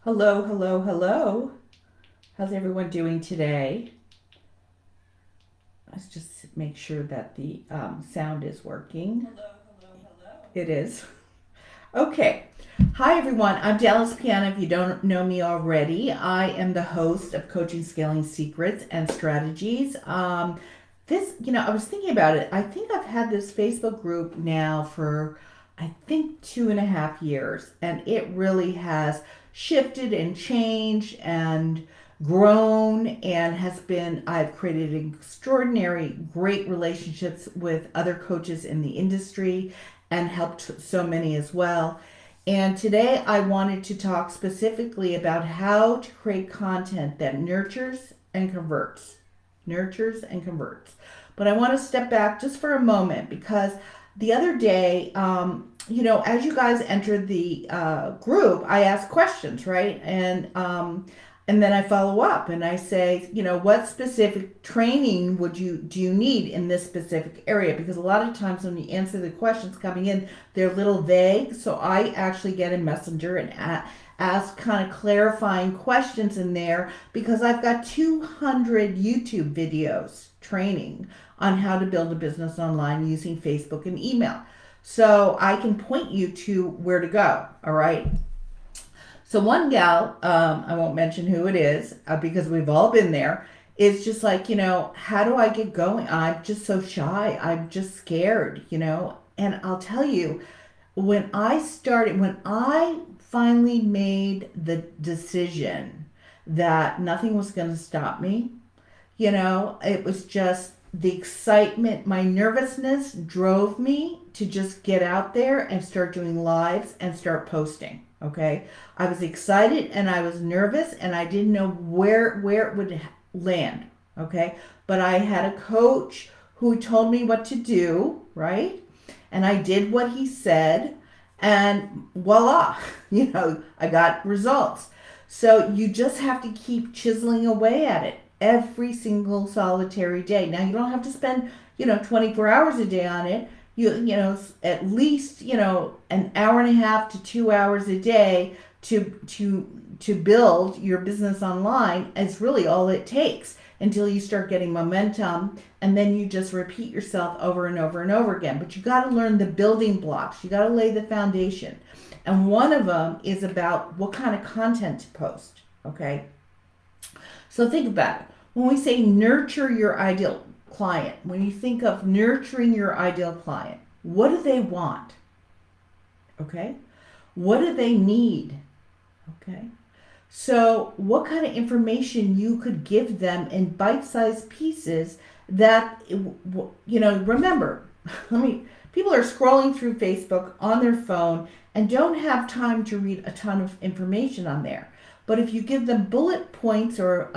Hello, hello, hello. How's everyone doing today? Let's just make sure that the sound is working. It is. Okay. Hi, everyone. I'm Dallas Piana. If you don't know me already, I am the host of Coaching Scaling Secrets and Strategies. I was thinking about it. I think I've had this Facebook group now for, I think, 2.5 years, and it really has shifted and changed and grown and has been, I've created extraordinary, great relationships with other coaches in the industry and helped so many as well. And today I wanted to talk specifically about how to create content that nurtures and converts. Nurtures and converts. But I want to step back just for a moment because the other day, as you guys entered the group, I asked questions, right? And then I follow up and I say, what specific training do you need in this specific area? Because a lot of times when you answer the questions coming in, they're a little vague. So I actually get in Messenger and ask kind of clarifying questions in there because I've got 200 YouTube videos training on how to build a business online using Facebook and email. So I can point you to where to go. All right. So one gal, I won't mention who it is because we've all been there, is just like, how do I get going? I'm just so shy. I'm just scared. And I'll tell you, when I finally made the decision that nothing was going to stop me, it was just the excitement, my nervousness drove me to just get out there and start doing lives and start posting. Okay. I was excited and I was nervous and I didn't know where it would land. Okay. But I had a coach who told me what to do, right? And I did what he said and voila, I got results. So you just have to keep chiseling away at it every single solitary day. Now you don't have to spend, 24 hours a day on it. At least, an hour and a half to 2 hours a day to build your business online is really all it takes until you start getting momentum, and then you just repeat yourself over and over and over again. But you got to learn the building blocks. You got to lay the foundation. And one of them is about what kind of content to post, okay? So think about it. When we say nurture your ideal client, when you think of nurturing your ideal client, what do they want? Okay? What do they need? Okay? So, what kind of information you could give them in bite-sized pieces that, remember, people are scrolling through Facebook on their phone and don't have time to read a ton of information on there. But if you give them bullet points or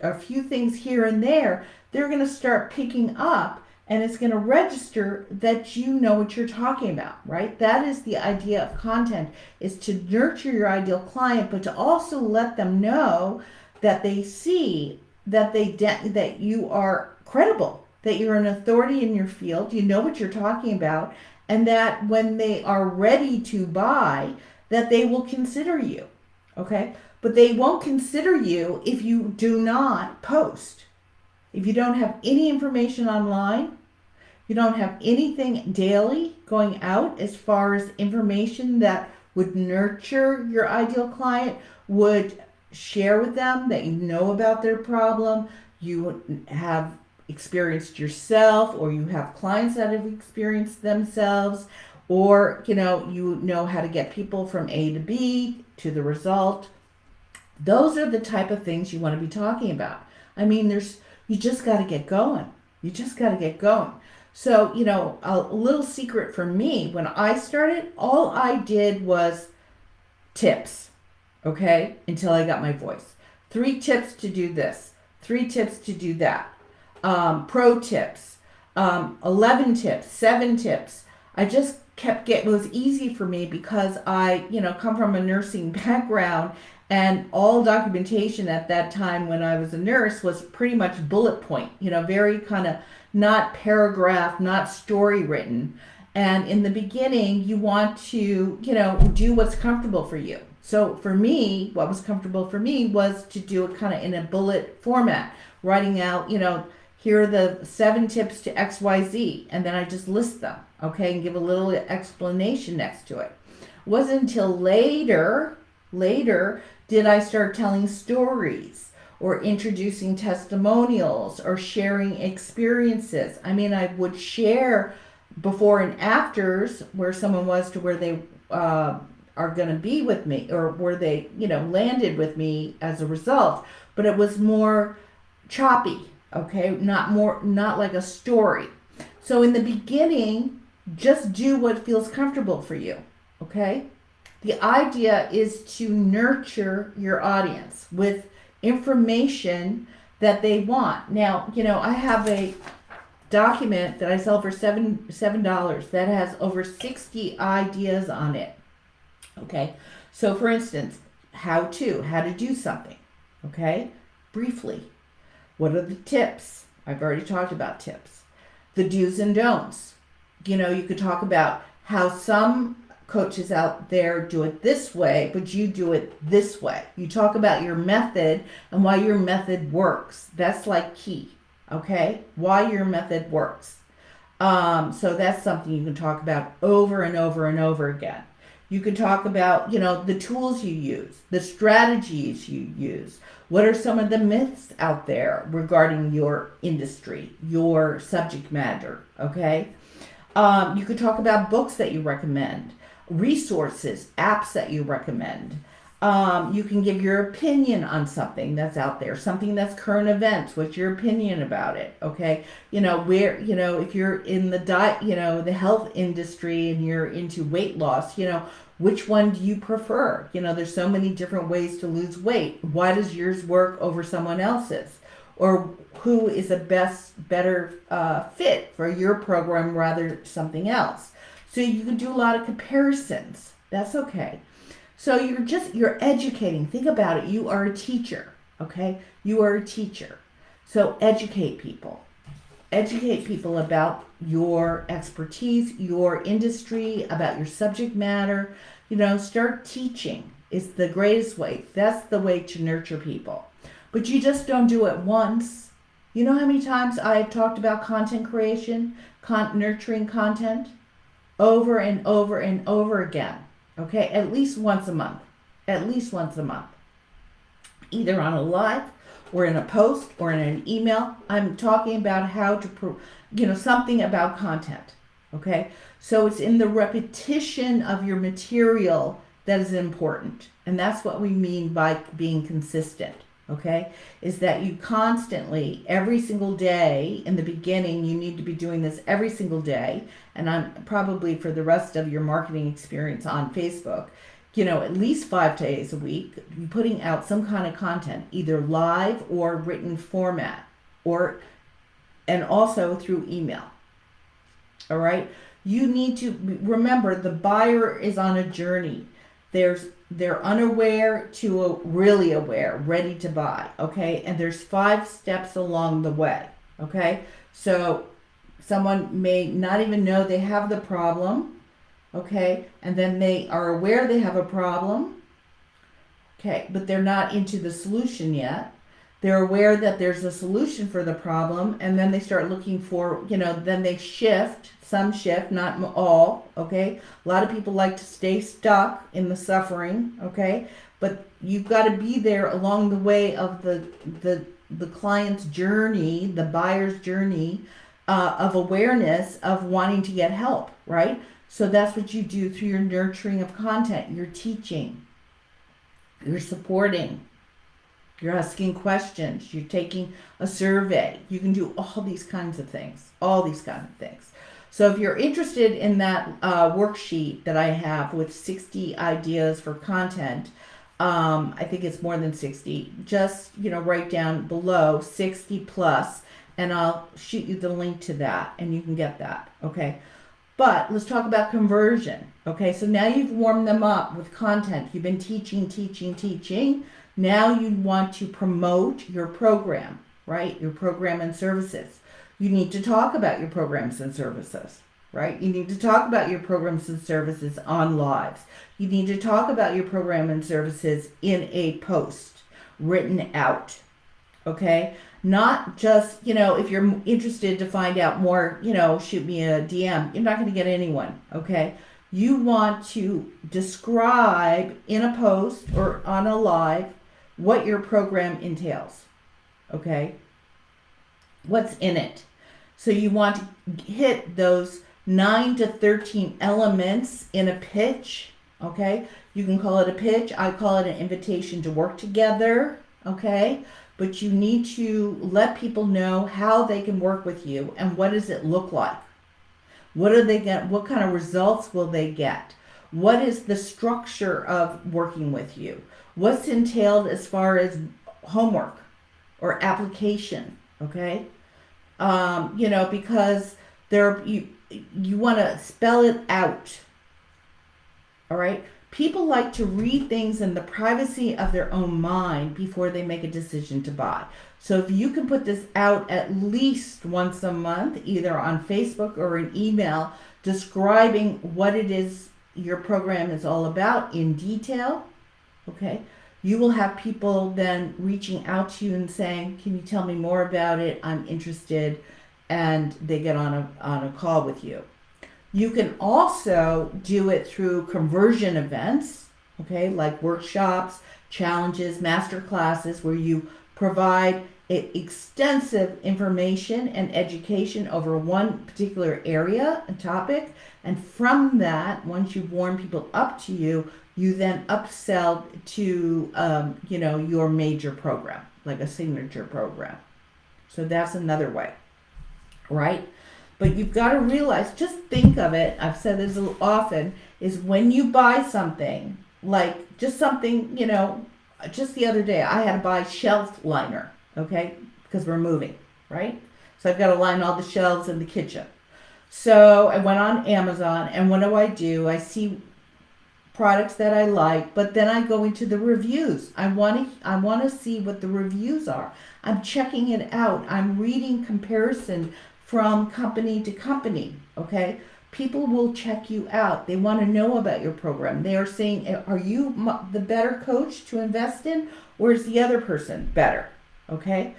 a few things here and there, they're going to start picking up and it's going to register that you know what you're talking about, right? That is the idea of content, is to nurture your ideal client, but to also let them know that they see that that you are credible, that you're an authority in your field, you know what you're talking about, and that when they are ready to buy, that they will consider you, okay? But they won't consider you if you do not post. If you don't have any information online, you don't have anything daily going out as far as information that would nurture your ideal client, would share with them that you know about their problem, you have experienced yourself, or you have clients that have experienced themselves, or you know how to get people from A to B to the result. Those are the type of things you want to be talking about. I mean, you just got to get going. You just got to get going. So, a little secret for me, when I started, all I did was tips, okay, until I got my voice. 3 tips to do this, 3 tips to do that, pro tips, 11 tips, 7 tips. I just it was easy for me because I, come from a nursing background, and all documentation at that time when I was a nurse was pretty much bullet point, very kind of not paragraph, not story written. And in the beginning, you want to, do what's comfortable for you. So for me, what was comfortable for me was to do it kind of in a bullet format, writing out, here are the 7 tips to XYZ, and then I just list them, okay, and give a little explanation next to it. It wasn't until later did I start telling stories or introducing testimonials or sharing experiences. I mean, I would share before and afters where someone was to where they are going to be with me, or where they, landed with me as a result. But it was more choppy, okay? Not like a story. So in the beginning, just do what feels comfortable for you, okay? The idea is to nurture your audience with information that they want. Now, I have a document that I sell for $7 that has over 60 ideas on it. Okay, so for instance, how to do something. Okay, briefly, what are the tips? I've already talked about tips. The do's and don'ts. You could talk about how some coaches out there do it this way, but you do it this way. You talk about your method and why your method works. That's like key. Okay, why your method works. So that's something you can talk about over and over and over again. You can talk about, the tools you use, the strategies you use. What are some of the myths out there regarding your industry, your subject matter, okay? You could talk about books that you recommend, resources, apps that you recommend. You can give your opinion on something that's out there, something that's current events. What's your opinion about it? Okay. If you're in the the health industry and you're into weight loss, which one do you prefer? There's so many different ways to lose weight. Why does yours work over someone else's? Or who is better fit for your program rather something else? So you can do a lot of comparisons. That's okay. So you're educating. Think about it. You are a teacher, okay? You are a teacher. So educate people. Educate people about your expertise, your industry, about your subject matter. Start teaching is the greatest way. That's the way to nurture people. But you just don't do it once. You know how many times I've talked about content creation, nurturing content? Over and over and over again. Okay, at least once a month. At least once a month. Either on a live or in a post or in an email. I'm talking about how to, something about content. Okay, so it's in the repetition of your material that is important. And that's what we mean by being consistent. Okay, is that you constantly, every single day, in the beginning, you need to be doing this every single day. And I'm probably for the rest of your marketing experience on Facebook, at least 5 days a week, putting out some kind of content, either live or written format, and also through email. All right. You need to remember the buyer is on a journey. They're unaware to really aware, ready to buy, okay? And there's 5 steps along the way, okay? So someone may not even know they have the problem, okay? And then they are aware they have a problem, okay? But they're not into the solution yet. They're aware that there's a solution for the problem, and then they start looking for, then they shift, some shift, not all, okay? A lot of people like to stay stuck in the suffering, okay? But you've got to be there along the way of the client's journey, the buyer's journey of awareness of wanting to get help, right? So that's what you do through your nurturing of content. You're teaching, you're supporting, you're asking questions, you're taking a survey. You can do all these kinds of things, So if you're interested in that worksheet that I have with 60 ideas for content, I think it's more than 60, just, write down below 60 plus, and I'll shoot you the link to that and you can get that, okay? But let's talk about conversion, okay? So now you've warmed them up with content. You've been teaching. Now you want to promote your program, right? Your program and services. You need to talk about your programs and services, right? You need to talk about your programs and services on lives. You need to talk about your program and services in a post written out, okay? Not just, if you're interested to find out more, shoot me a DM. You're not going to get anyone, okay? You want to describe in a post or on a live what your program entails, okay? What's in it. So you want to hit those 9 to 13 elements in a pitch, okay? You can call it a pitch. I call it an invitation to work together, okay? But you need to let people know how they can work with you and what does it look like. What do they get? What kind of results will they get? What is the structure of working with you? What's entailed as far as homework or application, okay? Because you want to spell it out. All right? People like to read things in the privacy of their own mind before they make a decision to buy. So if you can put this out at least once a month, either on Facebook or an email, describing what it is your program is all about in detail, okay? You will have people then reaching out to you and saying, can you tell me more about it? I'm interested. And they get on a call with you. You can also do it through conversion events, okay, like workshops, challenges, master classes, where you provide extensive information and education over one particular area and topic. And from that, once you've warmed people up to you, you then upsell to, your major program, like a signature program. So that's another way, right? But you've got to realize, just think of it, I've said this often, is when you buy something, like just something, just the other day, I had to buy shelf liner, okay, because we're moving, right? So I've got to line all the shelves in the kitchen. So I went on Amazon, and what do? I see products that I like, but then I go into the reviews. I want to see what the reviews are. I'm checking it out. I'm reading comparison from company to company, okay? People will check you out. They want to know about your program. They are saying, are you the better coach to invest in, or is the other person better, okay?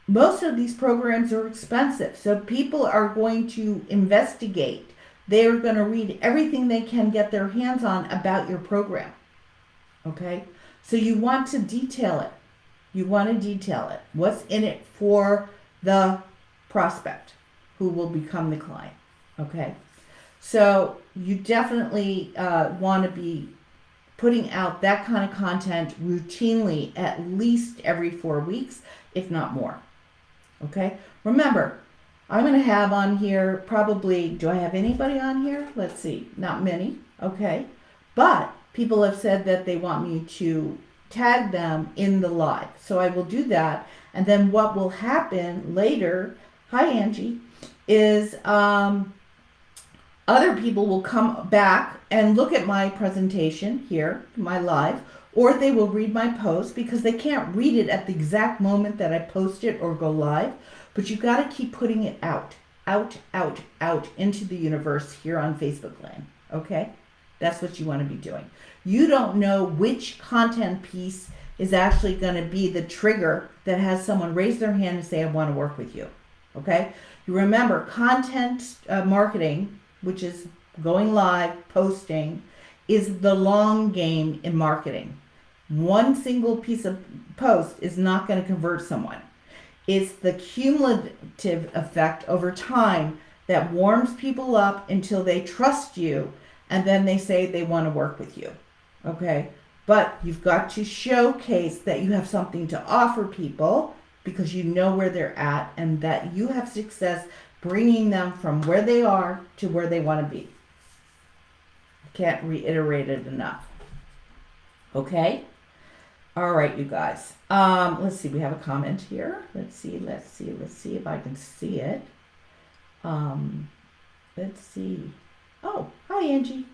Most of these programs are expensive, so people are going to investigate. They are going to read everything they can get their hands on about your program, okay? So you want to detail it. What's in it for the prospect who will become the client, okay? So you definitely want to be putting out that kind of content routinely at least every 4 weeks, if not more, okay? Remember, I'm going to have on here probably, do I have anybody on here? Let's see, not many, okay? But people have said that they want me to tag them in the live. So I will do that. And then what will happen later, hi Angie, is other people will come back and look at my presentation here, my live, or they will read my post because they can't read it at the exact moment that I post it or go live. But you've got to keep putting it out into the universe here on Facebook Land, okay? That's what you want to be doing. You don't know which content piece is actually going to be the trigger that has someone raise their hand and say, I want to work with you, okay? You remember, content marketing, which is going live, posting, is the long game in marketing. One single piece of post is not going to convert someone. It's the cumulative effect over time that warms people up until they trust you, and then they say they want to work with you, okay? But you've got to showcase that you have something to offer people because you know where they're at and that you have success bringing them from where they are to where they want to be. I can't reiterate it enough, okay? All right, you guys. Let's see. We have a comment here. Let's see if I can see it. Let's see. Oh, hi, Angie.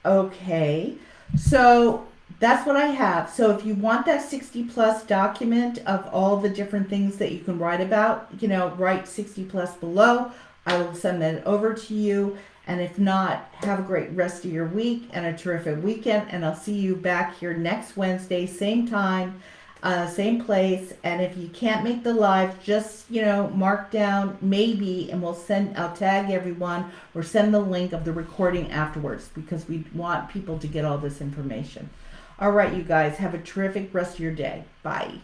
Okay. So that's what I have. So if you want that 60 plus document of all the different things that you can write about, write 60 plus below. I will send that over to you. And if not, have a great rest of your week and a terrific weekend. And I'll see you back here next Wednesday, same time, same place. And if you can't make the live, just, mark down maybe, and I'll tag everyone or send the link of the recording afterwards, because we want people to get all this information. All right, you guys, have a terrific rest of your day. Bye.